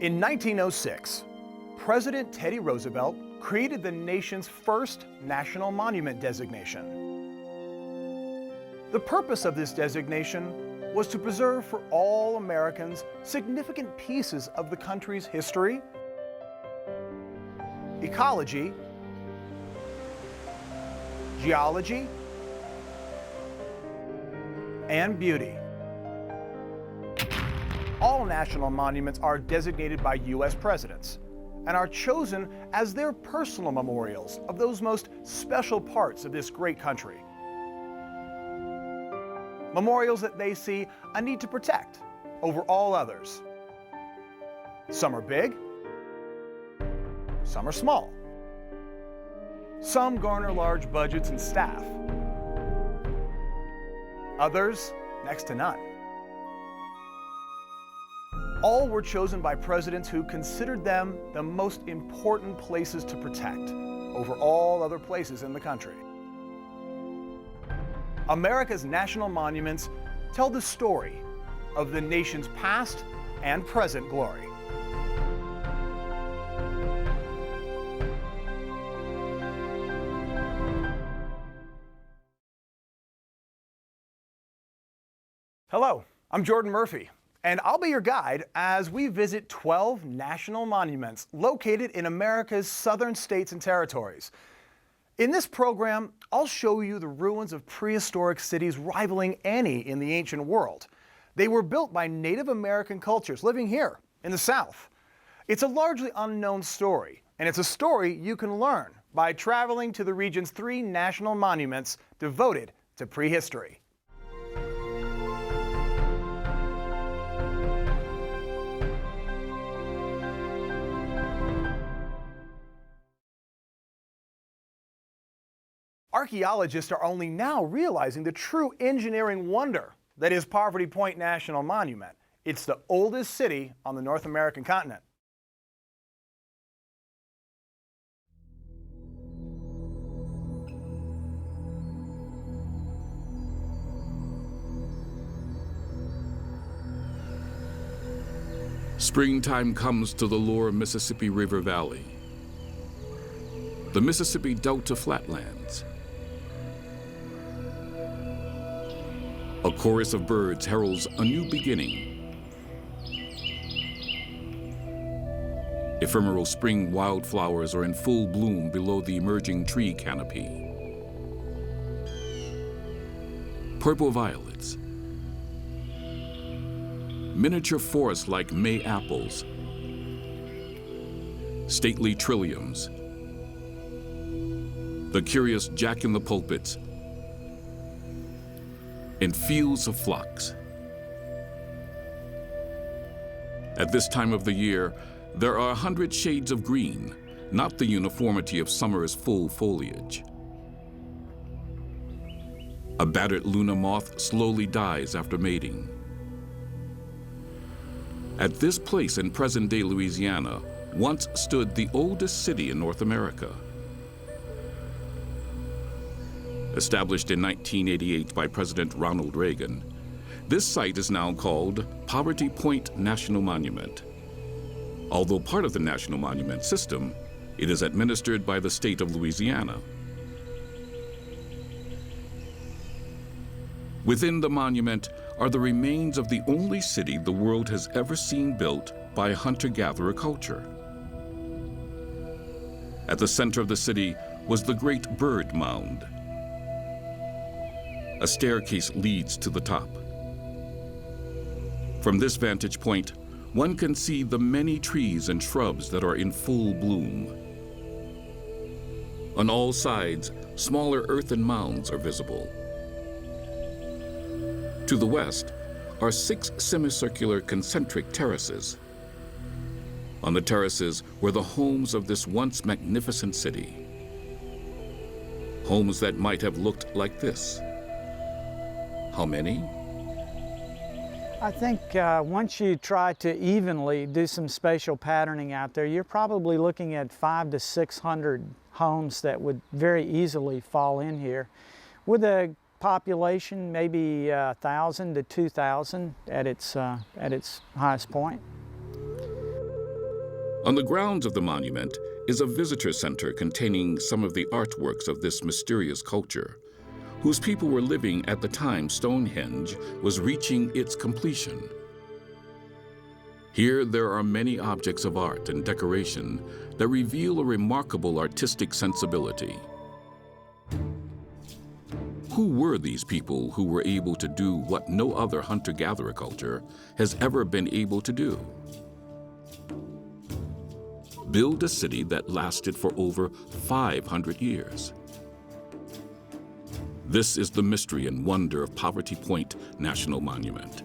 In 1906, President Teddy Roosevelt created the nation's first national monument designation. The purpose of this designation was to preserve for all Americans significant pieces of the country's history, ecology, geology, and beauty. All national monuments are designated by U.S. presidents and are chosen as their personal memorials of those most special parts of this great country. Memorials that they see a need to protect over all others. Some are big, some are small. Some garner large budgets and staff. Others, next to none. All were chosen by presidents who considered them the most important places to protect over all other places in the country. America's national monuments tell the story of the nation's past and present glory. Hello, I'm Jordan Murphy, and I'll be your guide as we visit 12 national monuments located in America's southern states and territories. In this program, I'll show you the ruins of prehistoric cities rivaling any in the ancient world. They were built by Native American cultures living here in the South. It's a largely unknown story, and it's a story you can learn by traveling to the region's 3 national monuments devoted to prehistory. Archaeologists are only now realizing the true engineering wonder that is Poverty Point National Monument. It's the oldest city on the North American continent. Springtime comes to the lower Mississippi River Valley, the Mississippi Delta Flatlands. A chorus of birds heralds a new beginning. Ephemeral spring wildflowers are in full bloom below the emerging tree canopy. Purple violets, miniature forests like May apples, stately trilliums, the curious jack-in-the-pulpits, and fields of phlox. At this time of the year, there are 100 shades of green, not the uniformity of summer's full foliage. A battered Luna moth slowly dies after mating. At this place in present-day Louisiana once stood the oldest city in North America. Established in 1988 by President Ronald Reagan, this site is now called Poverty Point National Monument. Although part of the National Monument System, it is administered by the state of Louisiana. Within the monument are the remains of the only city the world has ever seen built by a hunter-gatherer culture. At the center of the city was the Great Bird Mound. A staircase leads to the top. From this vantage point, one can see the many trees and shrubs that are in full bloom. On all sides, smaller earthen mounds are visible. To the west are 6 semicircular concentric terraces. On the terraces were the homes of this once magnificent city. Homes that might have looked like this. How many? I think once you try to evenly do some spatial patterning out there, you're probably looking at 500 to 600 homes that would very easily fall in here, with a population maybe 1,000 to 2,000 at its highest point. On the grounds of the monument is a visitor center containing some of the artworks of this mysterious culture, whose people were living at the time Stonehenge was reaching its completion. Here there are many objects of art and decoration that reveal a remarkable artistic sensibility. Who were these people who were able to do what no other hunter-gatherer culture has ever been able to do? Build a city that lasted for over 500 years. This is the mystery and wonder of Poverty Point National Monument.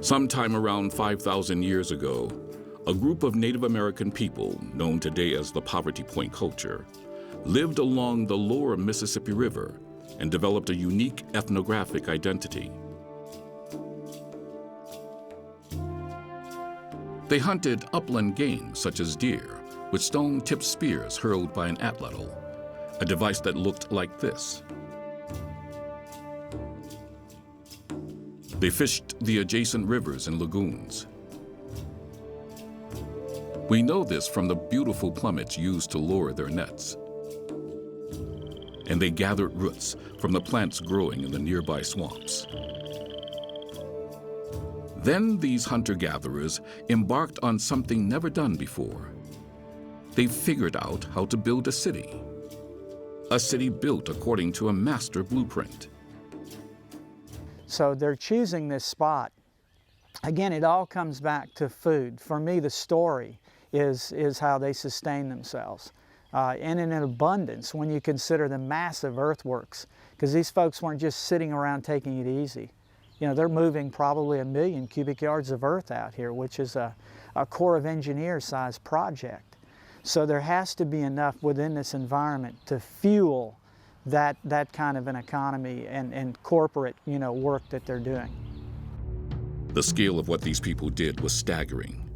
Sometime around 5,000 years ago, a group of Native American people, known today as the Poverty Point culture, lived along the lower Mississippi River and developed a unique ethnographic identity. They hunted upland game such as deer with stone-tipped spears hurled by an atlatl, a device that looked like this. They fished the adjacent rivers and lagoons. We know this from the beautiful plummets used to lure their nets. And they gathered roots from the plants growing in the nearby swamps. Then these hunter-gatherers embarked on something never done before. They figured out how to build a city built according to a master blueprint. So they're choosing this spot. Again, it all comes back to food. For me, the story is how they sustain themselves. And in an abundance when you consider the massive earthworks, because these folks weren't just sitting around taking it easy. You know, they're moving probably 1 million cubic yards of earth out here, which is a Corps of Engineers sized project. So there has to be enough within this environment to fuel that kind of an economy and corporate, work that they're doing. The scale of what these people did was staggering.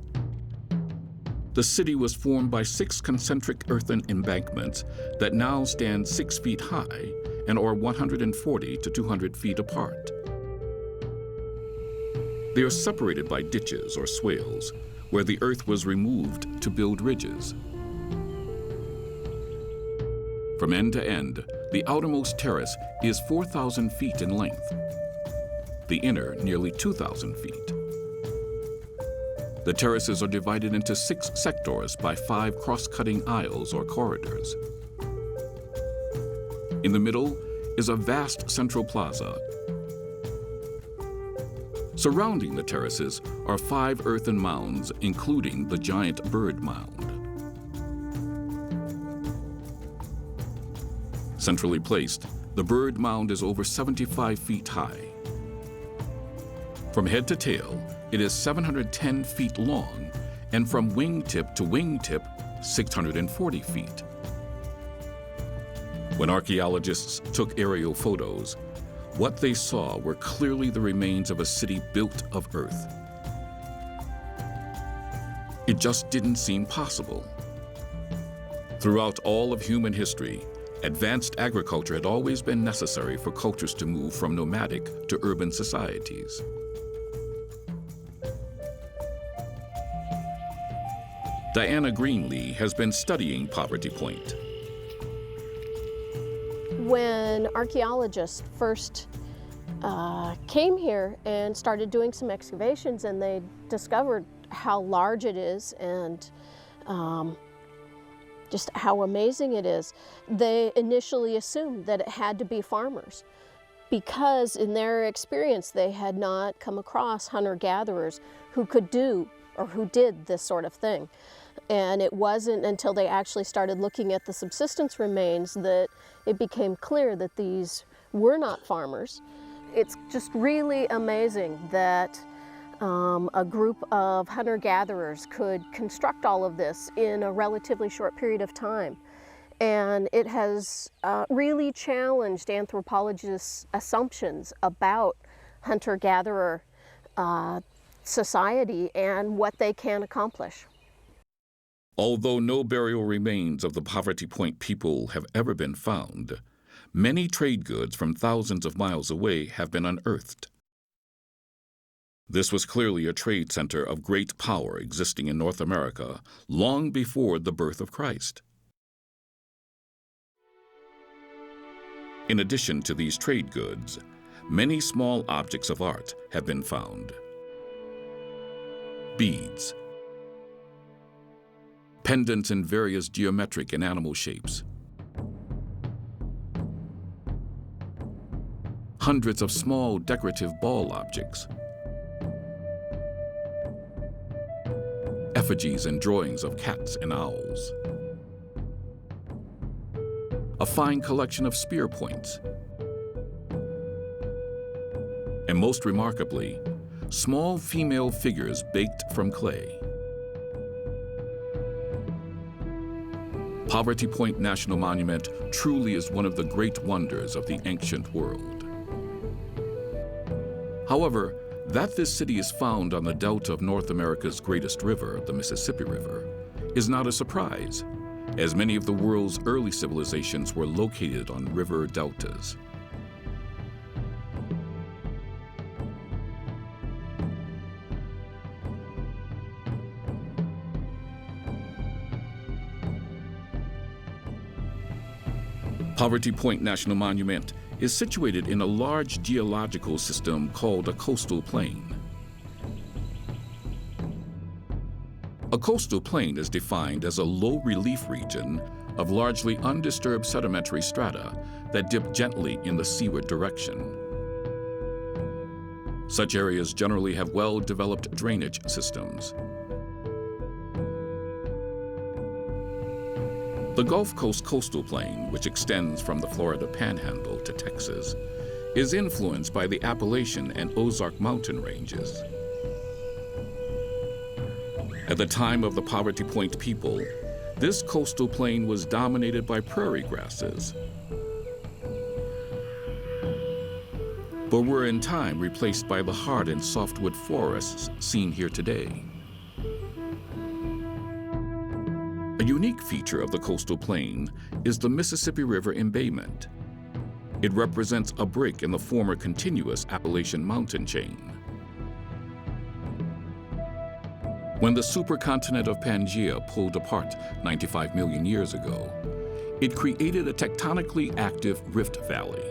The city was formed by 6 concentric earthen embankments that now stand 6 feet high and are 140 to 200 feet apart. They are separated by ditches or swales where the earth was removed to build ridges. From end to end, the outermost terrace is 4,000 feet in length, the inner nearly 2,000 feet. The terraces are divided into 6 sectors by 5 cross-cutting aisles or corridors. In the middle is a vast central plaza. Surrounding the terraces are 5 earthen mounds, including the giant bird mound. Centrally placed, the bird mound is over 75 feet high. From head to tail, it is 710 feet long, and from wingtip to wingtip, 640 feet. When archaeologists took aerial photos, what they saw were clearly the remains of a city built of earth. It just didn't seem possible. Throughout all of human history, advanced agriculture had always been necessary for cultures to move from nomadic to urban societies. Diana Greenlee has been studying Poverty Point. When archaeologists first came here and started doing some excavations, and they discovered how large it is and just how amazing it is, they initially assumed that it had to be farmers, because in their experience they had not come across hunter-gatherers who could do or who did this sort of thing. And it wasn't until they actually started looking at the subsistence remains that it became clear that these were not farmers. It's just really amazing that a group of hunter-gatherers could construct all of this in a relatively short period of time. And it has really challenged anthropologists' assumptions about hunter-gatherer society and what they can accomplish. Although no burial remains of the Poverty Point people have ever been found, many trade goods from thousands of miles away have been unearthed. This was clearly a trade center of great power existing in North America long before the birth of Christ. In addition to these trade goods, many small objects of art have been found. Beads, pendants in various geometric and animal shapes, hundreds of small decorative ball objects, effigies and drawings of cats and owls, a fine collection of spear points, and most remarkably, small female figures baked from clay. Poverty Point National Monument truly is one of the great wonders of the ancient world. However, that this city is found on the delta of North America's greatest river, the Mississippi River, is not a surprise, as many of the world's early civilizations were located on river deltas. Poverty Point National Monument is situated in a large geological system called a coastal plain. A coastal plain is defined as a low relief region of largely undisturbed sedimentary strata that dip gently in the seaward direction. Such areas generally have well-developed drainage systems. The Gulf Coast coastal plain, which extends from the Florida Panhandle to Texas, is influenced by the Appalachian and Ozark mountain ranges. At the time of the Poverty Point people, this coastal plain was dominated by prairie grasses, but were in time replaced by the hard and softwood forests seen here today. A unique feature of the coastal plain is the Mississippi River embayment. It represents a break in the former continuous Appalachian mountain chain. When the supercontinent of Pangaea pulled apart 95 million years ago, it created a tectonically active rift valley.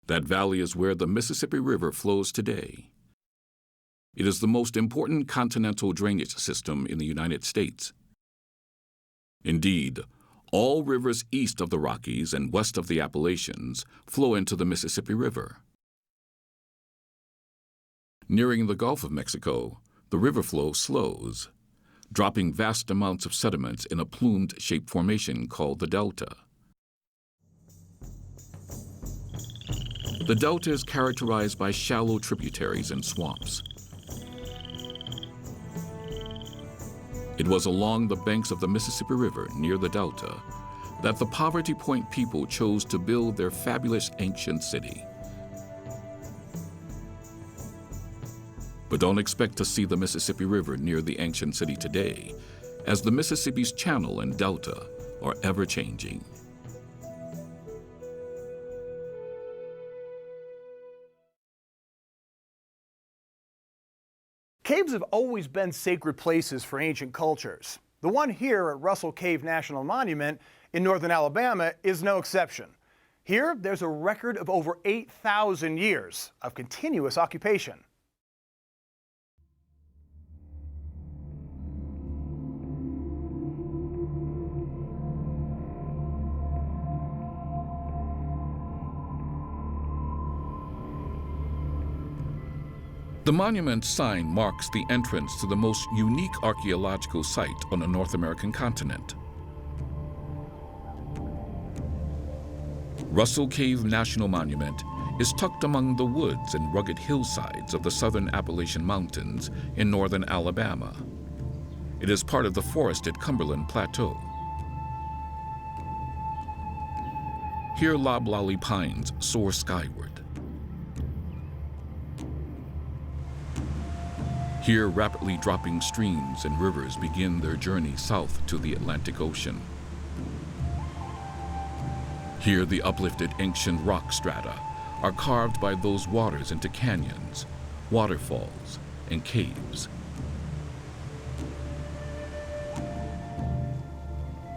That valley is where the Mississippi River flows today. It is the most important continental drainage system in the United States. Indeed, all rivers east of the Rockies and west of the Appalachians flow into the Mississippi River. Nearing the Gulf of Mexico, the river flow slows, dropping vast amounts of sediments in a plumed-shaped formation called the delta. The delta is characterized by shallow tributaries and swamps. It was along the banks of the Mississippi River near the delta that the Poverty Point people chose to build their fabulous ancient city. But don't expect to see the Mississippi River near the ancient city today, as the Mississippi's channel and delta are ever-changing. Caves have always been sacred places for ancient cultures. The one here at Russell Cave National Monument in northern Alabama is no exception. Here, there's a record of over 8,000 years of continuous occupation. The monument sign marks the entrance to the most unique archaeological site on the North American continent. Russell Cave National Monument is tucked among the woods and rugged hillsides of the southern Appalachian Mountains in northern Alabama. It is part of the forested Cumberland Plateau. Here loblolly pines soar skyward. Here, rapidly dropping streams and rivers begin their journey south to the Atlantic Ocean. Here, the uplifted ancient rock strata are carved by those waters into canyons, waterfalls, and caves.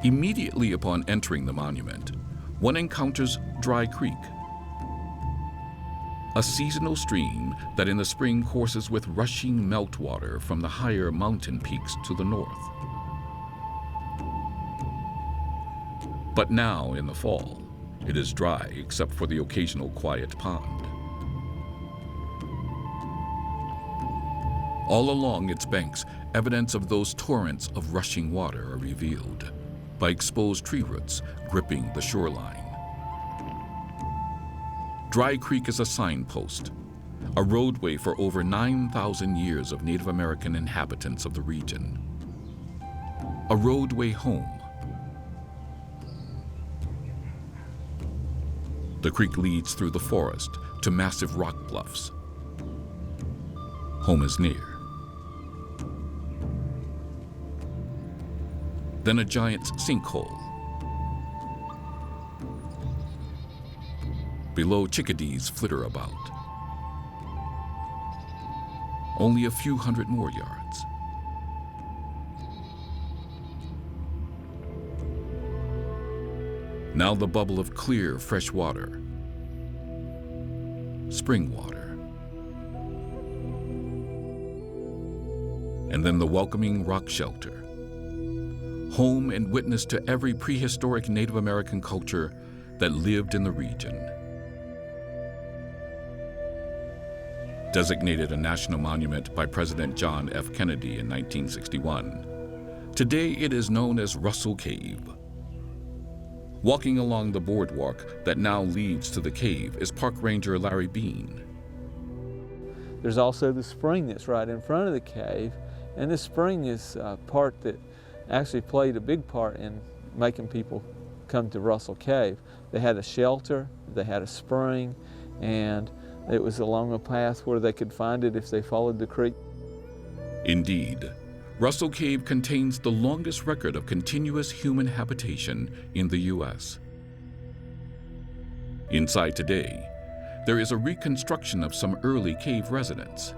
Immediately upon entering the monument, one encounters Dry Creek, a seasonal stream that in the spring courses with rushing meltwater from the higher mountain peaks to the north. But now, in the fall, it is dry except for the occasional quiet pond. All along its banks, evidence of those torrents of rushing water are revealed by exposed tree roots gripping the shoreline. Dry Creek is a signpost, a roadway for over 9,000 years of Native American inhabitants of the region. A roadway home. The creek leads through the forest to massive rock bluffs. Home is near. Then a giant sinkhole. Below, chickadees flitter about. Only a few hundred more yards. Now the bubble of clear, fresh water. Spring water. And then the welcoming rock shelter. Home and witness to every prehistoric Native American culture that lived in the region. Designated a national monument by President John F. Kennedy in 1961, today it is known as Russell Cave. Walking along the boardwalk that now leads to the cave is Park Ranger Larry Bean. There's also the spring that's right in front of the cave, and this spring is a part that actually played a big part in making people come to Russell Cave. They had a shelter, they had a spring, and it was along a path where they could find it if they followed the creek. Indeed, Russell Cave contains the longest record of continuous human habitation in the U.S. Inside today, there is a reconstruction of some early cave residents.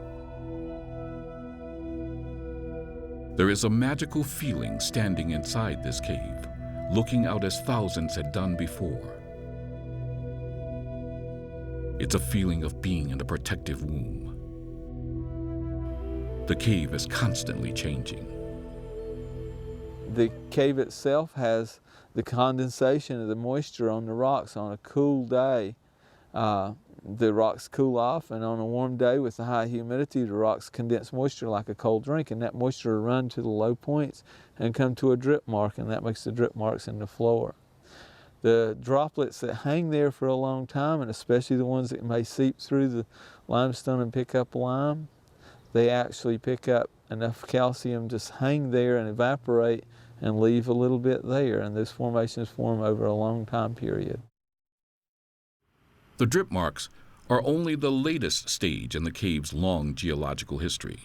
There is a magical feeling standing inside this cave, looking out as thousands had done before. It's a feeling of being in a protective womb. The cave is constantly changing. The cave itself has the condensation of the moisture on the rocks. On a cool day, the rocks cool off, and on a warm day with the high humidity, the rocks condense moisture like a cold drink, and that moisture will run to the low points and come to a drip mark, and that makes the drip marks in the floor. The droplets that hang there for a long time, and especially the ones that may seep through the limestone and pick up lime, they actually pick up enough calcium to hang there and evaporate and leave a little bit there, and those formations form over a long time period. The drip marks are only the latest stage in the cave's long geological history.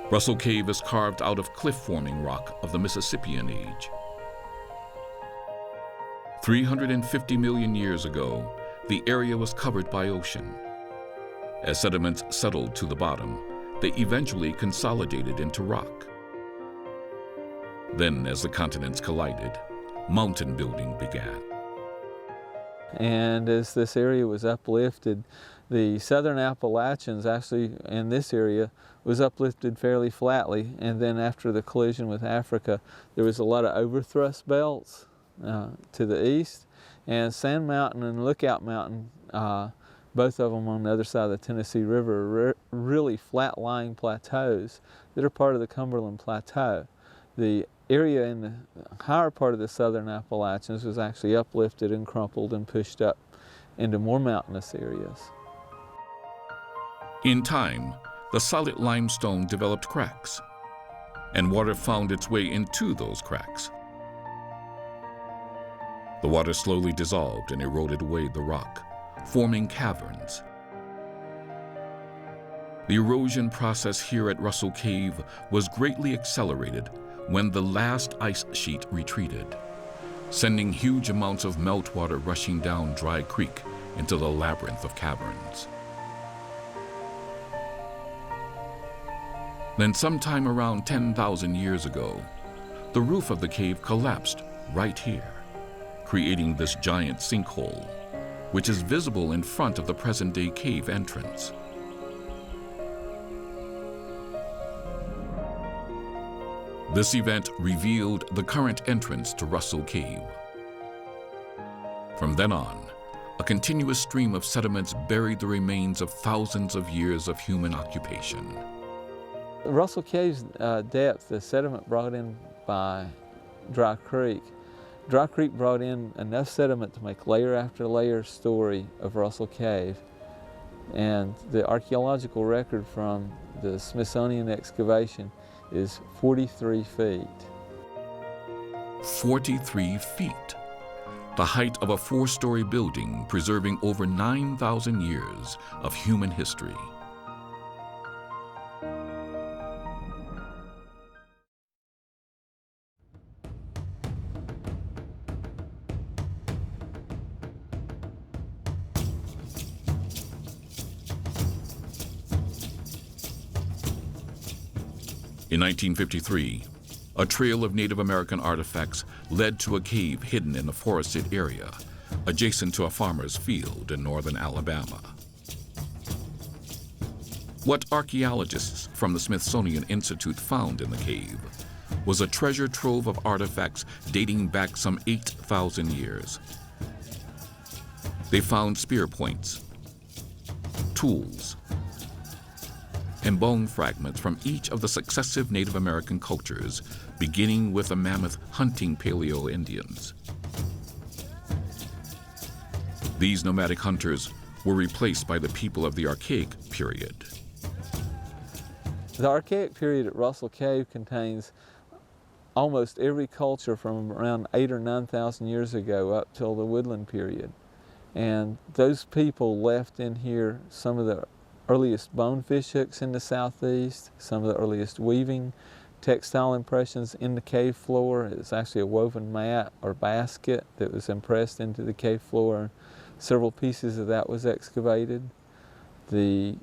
Russell Cave is carved out of cliff-forming rock of the Mississippian age. 350 million years ago, the area was covered by ocean. As sediments settled to the bottom, they eventually consolidated into rock. Then, as the continents collided, mountain building began. And as this area was uplifted, the southern Appalachians actually in this area was uplifted fairly flatly, and then after the collision with Africa, there was a lot of overthrust belts to the east, and Sand Mountain and Lookout Mountain, both of them on the other side of the Tennessee River, are really flat-lying plateaus that are part of the Cumberland Plateau. The area in the higher part of the southern Appalachians was actually uplifted and crumpled and pushed up into more mountainous areas. In time, the solid limestone developed cracks, and water found its way into those cracks. The water slowly dissolved and eroded away the rock, forming caverns. The erosion process here at Russell Cave was greatly accelerated when the last ice sheet retreated, sending huge amounts of meltwater rushing down Dry Creek into the labyrinth of caverns. Then sometime around 10,000 years ago, the roof of the cave collapsed right here, creating this giant sinkhole, which is visible in front of the present-day cave entrance. This event revealed the current entrance to Russell Cave. From then on, a continuous stream of sediments buried the remains of thousands of years of human occupation. Russell Cave's depth, the sediment brought in by Dry Creek brought in enough sediment to make layer after layer story of Russell Cave. And the archaeological record from the Smithsonian excavation is 43 feet. 43 feet, the height of a 4-story building preserving over 9,000 years of human history. In 1953, a trail of Native American artifacts led to a cave hidden in a forested area adjacent to a farmer's field in northern Alabama. What archaeologists from the Smithsonian Institute found in the cave was a treasure trove of artifacts dating back some 8,000 years. They found spear points, tools, and bone fragments from each of the successive Native American cultures, beginning with the mammoth hunting Paleo-Indians. These nomadic hunters were replaced by the people of the Archaic period. The Archaic period at Russell Cave contains almost every culture from around 8,000 or 9,000 years ago up till the Woodland period. And those people left in here some of the earliest bonefish hooks in the southeast, some of the earliest weaving textile impressions in the cave floor. It's actually a woven mat or basket that was impressed into the cave floor. Several pieces of that was excavated. The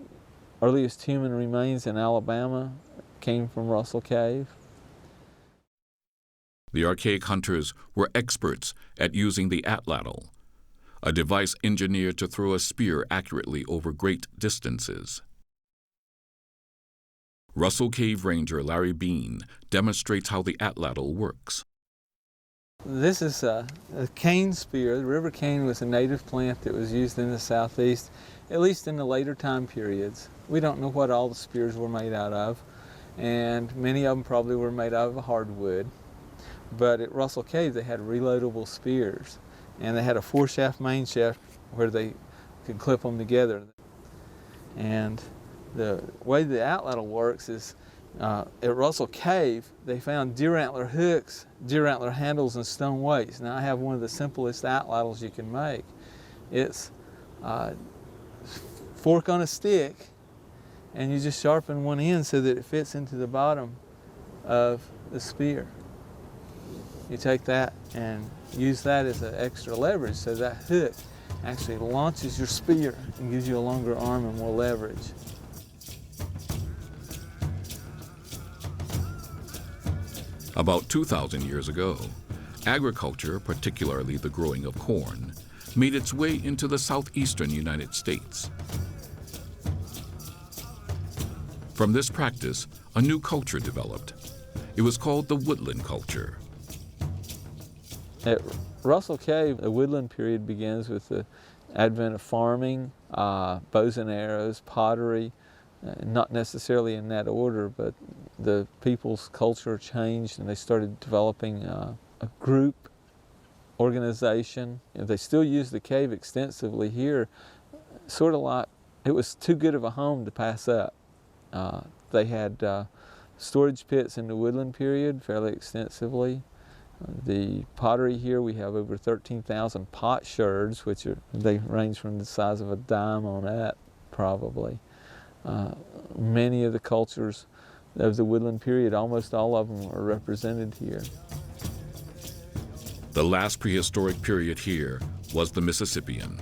earliest human remains in Alabama came from Russell Cave. The archaic hunters were experts at using the atlatl, a device engineered to throw a spear accurately over great distances. Russell Cave Ranger Larry Bean demonstrates how the atlatl works. This is a cane spear. The river cane was a native plant that was used in the southeast, at least in the later time periods. We don't know what all the spears were made out of, and many of them probably were made out of hardwood. But at Russell Cave they had reloadable spears, and they had a 4-shaft main shaft where they could clip them together. And the way the atlatl works is at Russell Cave they found deer antler hooks, deer antler handles, and stone weights. Now I have one of the simplest atlatls you can make. It's fork on a stick, and you just sharpen one end so that it fits into the bottom of the spear. You take that and use that as an extra leverage, so that hook actually launches your spear and gives you a longer arm and more leverage. About 2,000 years ago, agriculture, particularly the growing of corn, made its way into the southeastern United States. From this practice, a new culture developed. It was called the woodland culture. At Russell Cave, the woodland period begins with the advent of farming, bows and arrows, pottery, not necessarily in that order, but the people's culture changed and they started developing a group organization. And they still use the cave extensively here, sort of like it was too good of a home to pass up. They had storage pits in the woodland period fairly extensively. The pottery here, we have over 13,000 potsherds, they range from the size of a dime on that, probably. Many of the cultures of the woodland period, almost all of them are represented here. The last prehistoric period here was the Mississippian,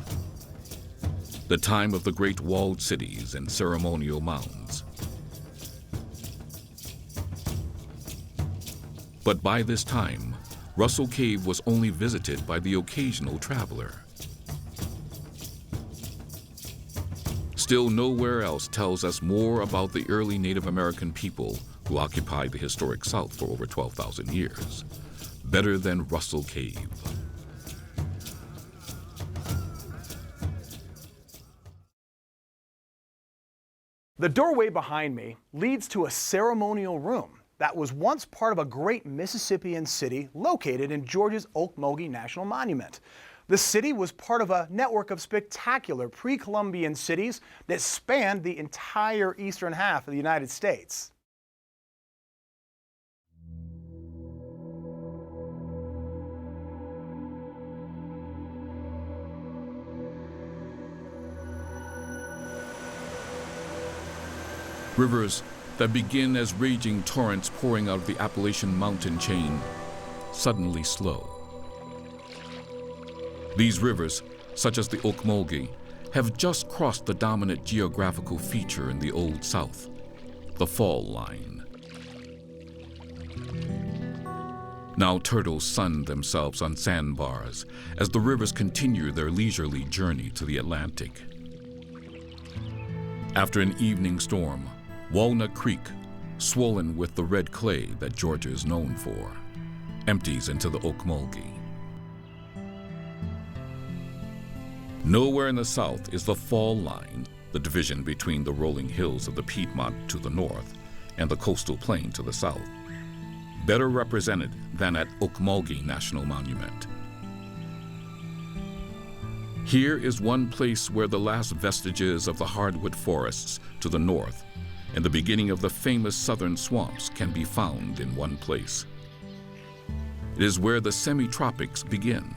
the time of the great walled cities and ceremonial mounds. But by this time, Russell Cave was only visited by the occasional traveler. Still, nowhere else tells us more about the early Native American people who occupied the historic South for over 12,000 years, better than Russell Cave. The doorway behind me leads to a ceremonial room that was once part of a great Mississippian city located in Georgia's Okmulgee National Monument. The city was part of a network of spectacular pre-Columbian cities that spanned the entire eastern half of the United States. Rivers that begin as raging torrents pouring out of the Appalachian mountain chain suddenly slow. These rivers, such as the Okmulgee, have just crossed the dominant geographical feature in the Old South, the fall line. Now turtles sun themselves on sandbars as the rivers continue their leisurely journey to the Atlantic. After an evening storm, Walnut Creek, swollen with the red clay that Georgia is known for, empties into the Okmulgee. Nowhere in the south is the fall line, the division between the rolling hills of the Piedmont to the north and the coastal plain to the south, better represented than at Okmulgee National Monument. Here is one place where the last vestiges of the hardwood forests to the north and the beginning of the famous southern swamps can be found in one place. It is where the semi-tropics begin.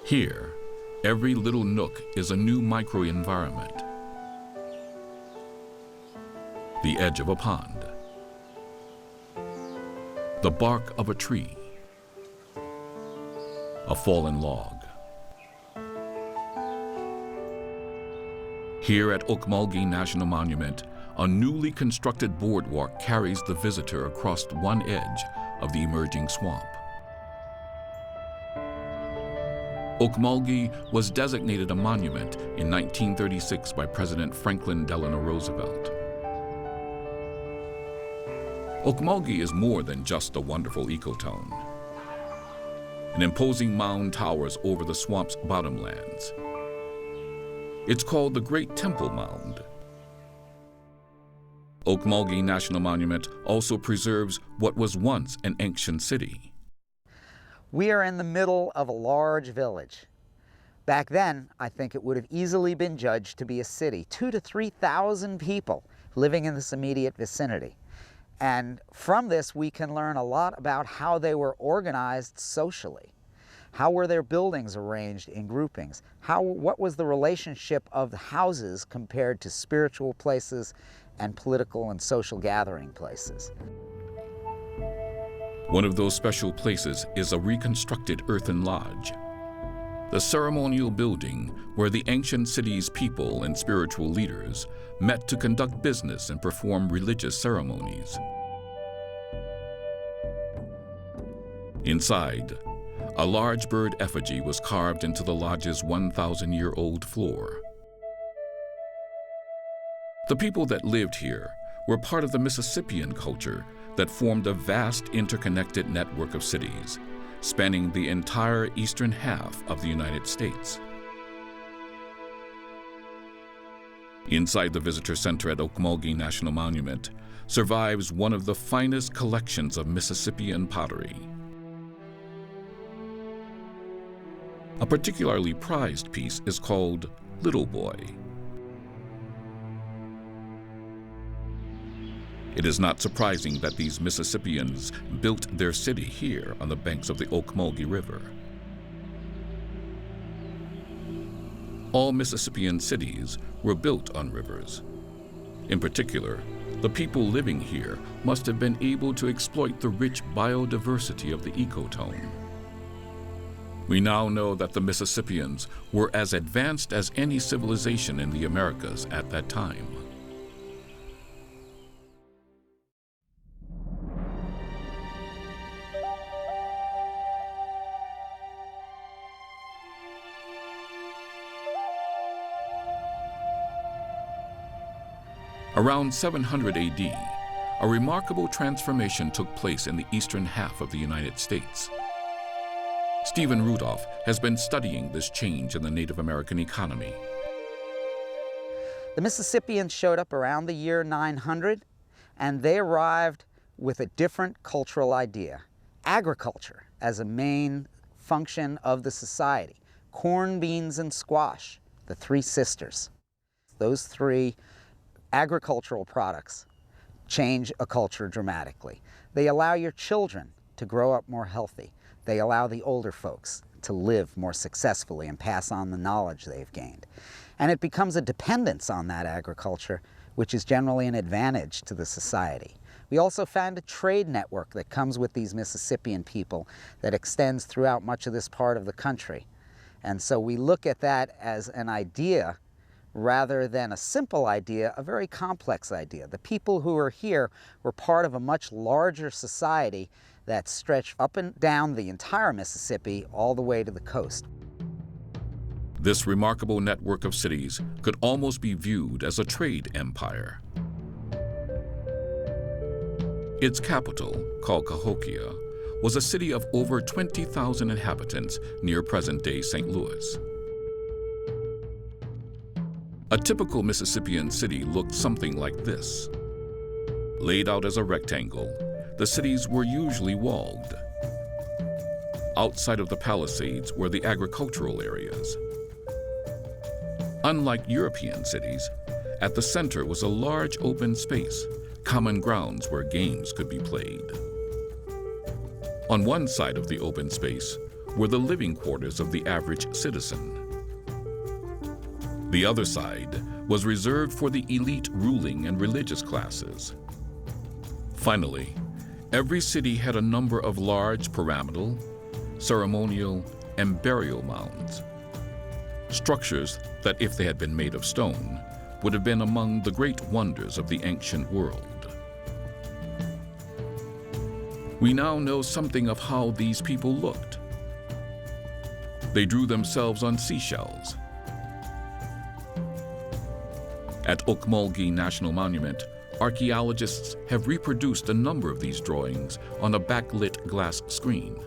Here, every little nook is a new microenvironment. The edge of a pond, the bark of a tree, a fallen log. Here at Okmulgee National Monument, a newly constructed boardwalk carries the visitor across one edge of the emerging swamp. Okmulgee was designated a monument in 1936 by President Franklin Delano Roosevelt. Okmulgee is more than just a wonderful ecotone. An imposing mound towers over the swamp's bottomlands. It's called the Great Temple Mound. Okmulgee National Monument also preserves what was once an ancient city. We are in the middle of a large village. Back then, I think it would have easily been judged to be a city, 2,000 to 3,000 people living in this immediate vicinity. And from this, we can learn a lot about how they were organized socially. How were their buildings arranged in groupings? What was the relationship of the houses compared to spiritual places and political and social gathering places? One of those special places is a reconstructed earthen lodge, the ceremonial building where the ancient city's people and spiritual leaders met to conduct business and perform religious ceremonies. Inside, a large bird effigy was carved into the lodge's 1,000-year-old floor. The people that lived here were part of the Mississippian culture that formed a vast interconnected network of cities, spanning the entire eastern half of the United States. Inside the visitor center at Okmulgee National Monument survives one of the finest collections of Mississippian pottery. A particularly prized piece is called Little Boy. It is not surprising that these Mississippians built their city here on the banks of the Ocmulgee River. All Mississippian cities were built on rivers. In particular, the people living here must have been able to exploit the rich biodiversity of the ecotone. We now know that the Mississippians were as advanced as any civilization in the Americas at that time. Around 700 AD, a remarkable transformation took place in the eastern half of the United States. Stephen Rudolph has been studying this change in the Native American economy. The Mississippians showed up around the year 900, and they arrived with a different cultural idea. Agriculture as a main function of the society. Corn, beans, and squash, the three sisters. Those three agricultural products change a culture dramatically. They allow your children to grow up more healthy. They allow the older folks to live more successfully and pass on the knowledge they've gained. And it becomes a dependence on that agriculture, which is generally an advantage to the society. We also found a trade network that comes with these Mississippian people that extends throughout much of this part of the country. And so we look at that as an idea rather than a simple idea, a very complex idea. The people who are here were part of a much larger society that stretched up and down the entire Mississippi all the way to the coast. This remarkable network of cities could almost be viewed as a trade empire. Its capital, called Cahokia, was a city of over 20,000 inhabitants near present-day St. Louis. A typical Mississippian city looked something like this. Laid out as a rectangle, the cities were usually walled. Outside of the palisades were the agricultural areas. Unlike European cities, at the center was a large open space, common grounds where games could be played. On one side of the open space were the living quarters of the average citizen. The other side was reserved for the elite ruling and religious classes. Finally, every city had a number of large pyramidal, ceremonial, and burial mounds. Structures that, if they had been made of stone, would have been among the great wonders of the ancient world. We now know something of how these people looked. They drew themselves on seashells. At Ocmulgee National Monument, archaeologists have reproduced a number of these drawings on a backlit glass screen.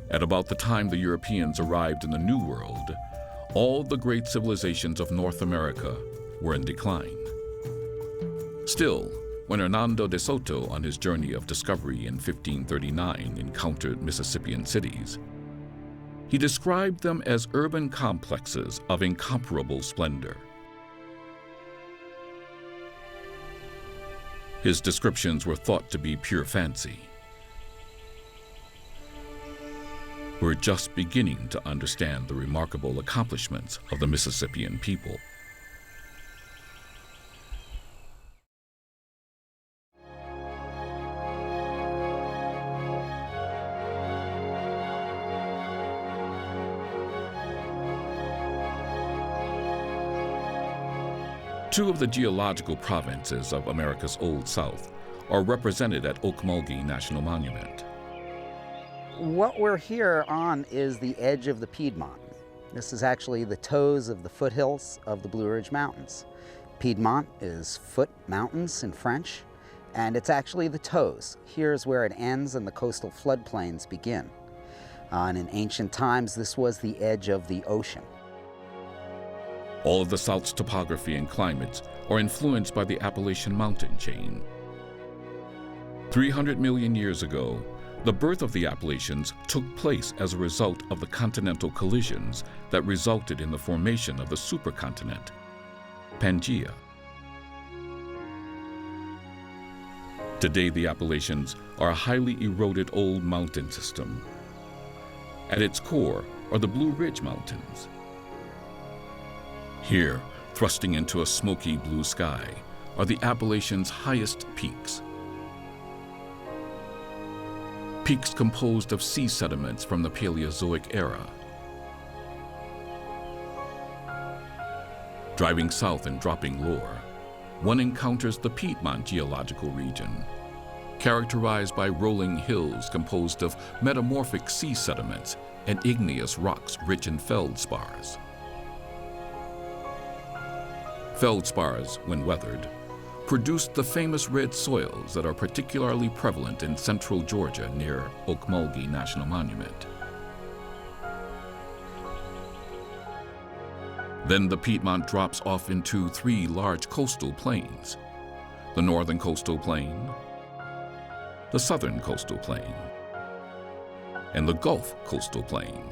At about the time the Europeans arrived in the New World, all the great civilizations of North America were in decline. Still, when Hernando de Soto on his journey of discovery in 1539 encountered Mississippian cities, he described them as urban complexes of incomparable splendor. His descriptions were thought to be pure fancy. We're just beginning to understand the remarkable accomplishments of the Mississippian people. Two of the geological provinces of America's Old South are represented at Ocmulgee National Monument. What we're here on is the edge of the Piedmont. This is actually the toes of the foothills of the Blue Ridge Mountains. Piedmont is foot mountains in French, and it's actually the toes. Here's where it ends and the coastal floodplains begin. And in ancient times, this was the edge of the ocean. All of the South's topography and climates are influenced by the Appalachian mountain chain. 300 million years ago, the birth of the Appalachians took place as a result of the continental collisions that resulted in the formation of the supercontinent, Pangaea. Today, the Appalachians are a highly eroded old mountain system. At its core are the Blue Ridge Mountains. Here, thrusting into a smoky blue sky, are the Appalachians' highest peaks. Peaks composed of sea sediments from the Paleozoic era. Driving south and dropping lower, one encounters the Piedmont geological region, characterized by rolling hills composed of metamorphic sea sediments and igneous rocks rich in feldspars. Feldspars, when weathered, produce the famous red soils that are particularly prevalent in central Georgia near Ocmulgee National Monument. Then the Piedmont drops off into three large coastal plains: the northern coastal plain, the southern coastal plain, and the Gulf coastal plain.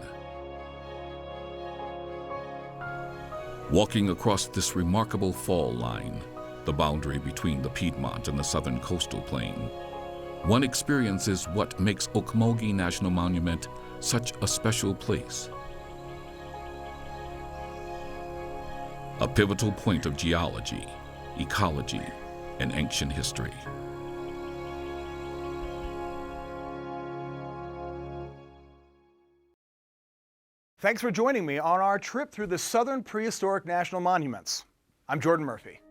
Walking across this remarkable fall line, the boundary between the Piedmont and the southern coastal plain, one experiences what makes Ocmulgee National Monument such a special place. A pivotal point of geology, ecology, and ancient history. Thanks for joining me on our trip through the Southern Prehistoric National Monuments. I'm Jordan Murphy.